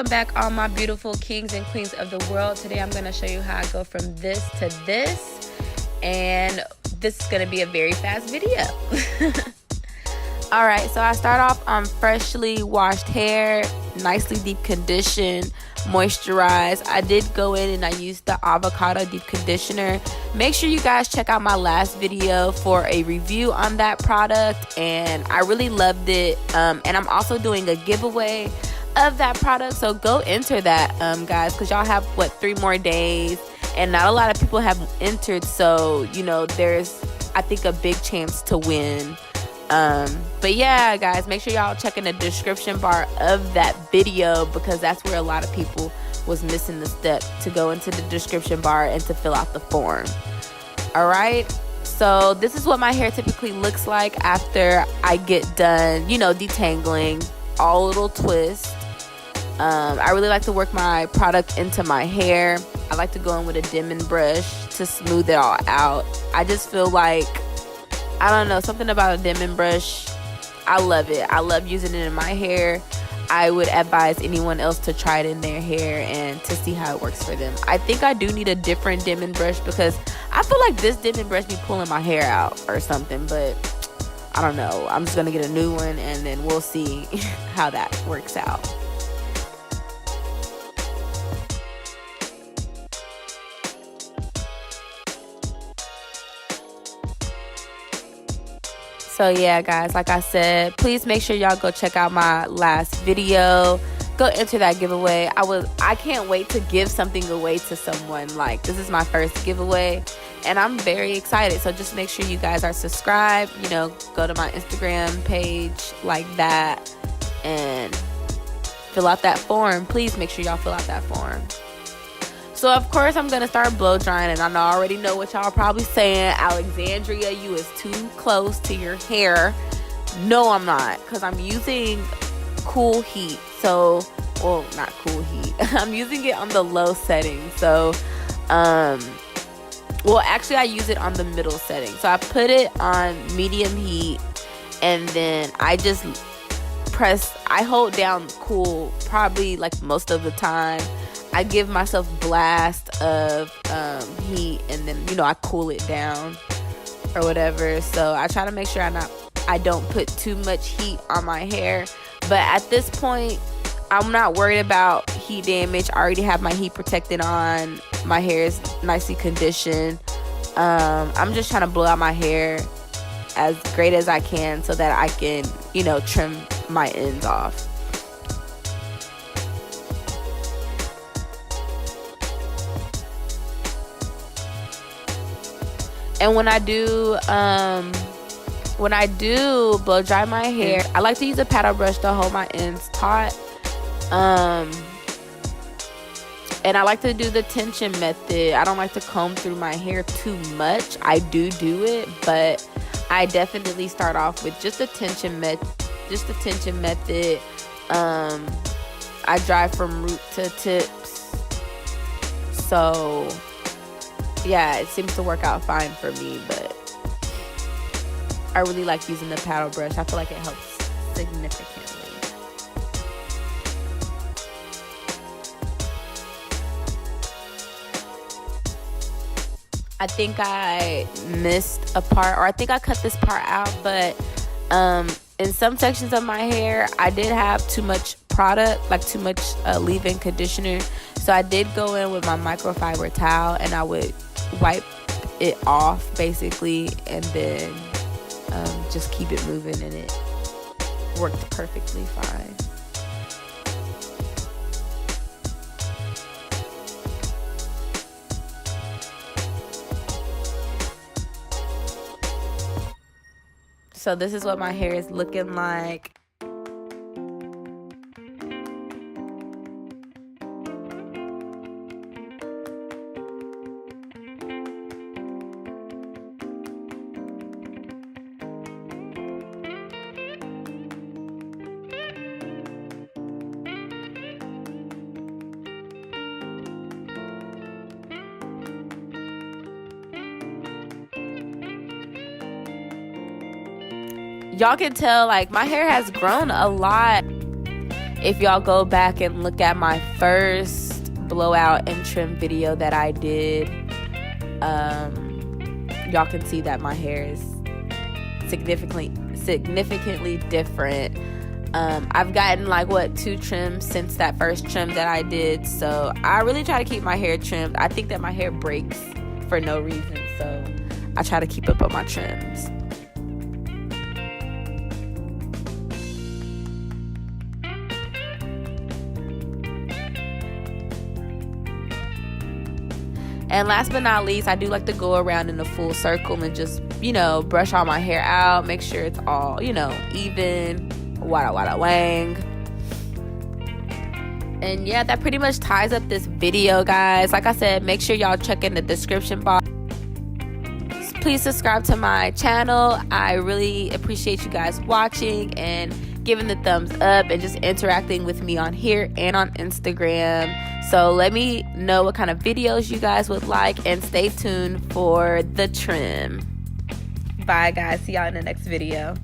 Welcome back, all my beautiful kings and queens of the world. Today I'm going to show you how I go from this to this, and this is going to be a very fast video. Alright, so I start off on freshly washed hair, nicely deep conditioned, moisturized. I did go in and I used the avocado deep conditioner. Make sure you guys check out my last video for a review on that product, and I really loved it. And I'm also doing a giveaway of that product, so go enter that, guys, because y'all have 3 more days, and not a lot of people have entered, so you know there's, I think, a big chance to win. But yeah, guys, make sure y'all check in the description bar of that video, because that's where a lot of people was missing the step to go into the description bar and to fill out the form. Alright, so this is what my hair typically looks like after I get done, you know, detangling. All little twists. I really like to work my product into my hair. I like to go in with a dimming brush to smooth it all out. I just feel like, I don't know, something about a dimming brush, I love it. I love using it in my hair. I would advise anyone else to try it in their hair and to see how it works for them. I think I do need a different dimming brush, because I feel like this dimming brush be pulling my hair out or something, but I don't know. I'm just gonna get a new one and then we'll see how that works out. So yeah, guys, like I said, please make sure y'all go check out my last video. Go enter that giveaway. I can't wait to give something away to someone. Like, this is my first giveaway, and I'm very excited. So just make sure you guys are subscribed, you know, go to my Instagram page like that and fill out that form. Please make sure y'all fill out that form. So of course I'm gonna start blow drying, and I already know what y'all probably saying. Alexandria, you is too close to your hair. No, I'm not, because I'm using cool heat. So, well, not cool heat. I'm using it on the low setting. So, well, actually I use it on the middle setting. So I put it on medium heat, and then I just I hold down cool probably like most of the time. I give myself blast of heat, and then, you know, I cool it down or whatever. So I try to make sure I don't put too much heat on my hair. But at this point, I'm not worried about heat damage. I already have my heat protected on. My hair is nicely conditioned. I'm just trying to blow out my hair as great as I can so that I can, you know, trim my ends off. And when I do blow dry my hair, I like to use a paddle brush to hold my ends taut. And I like to do the tension method. I don't like to comb through my hair too much. I do it, but I definitely start off with just a tension method. I dry from root to tips. So yeah, it seems to work out fine for me, but I really like using the paddle brush. I feel like it helps significantly. I think I missed a part, or I think I cut this part out, but in some sections of my hair, I did have too much product, like too much leave-in conditioner. So I did go in with my microfiber towel, and I would wipe it off basically, and then just keep it moving, and it worked perfectly fine. So this is what my hair is looking like. Y'all can tell, like, my hair has grown a lot. If y'all go back and look at my first blowout and trim video that I did, y'all can see that my hair is significantly different. I've gotten like 2 trims since that first trim that I did, so I really try to keep my hair trimmed. I think that my hair breaks for no reason, so I try to keep up on my trims. And last but not least, I do like to go around in a full circle and just, brush all my hair out, make sure it's all, even, wada wang. And yeah, that pretty much ties up this video, guys. Like I said, make sure y'all check in the description box. Please subscribe to my channel. I really appreciate you guys watching and giving the thumbs up and just interacting with me on here and on Instagram. So let me know what kind of videos you guys would like, and stay tuned for the trim. Bye guys, see y'all in the next video.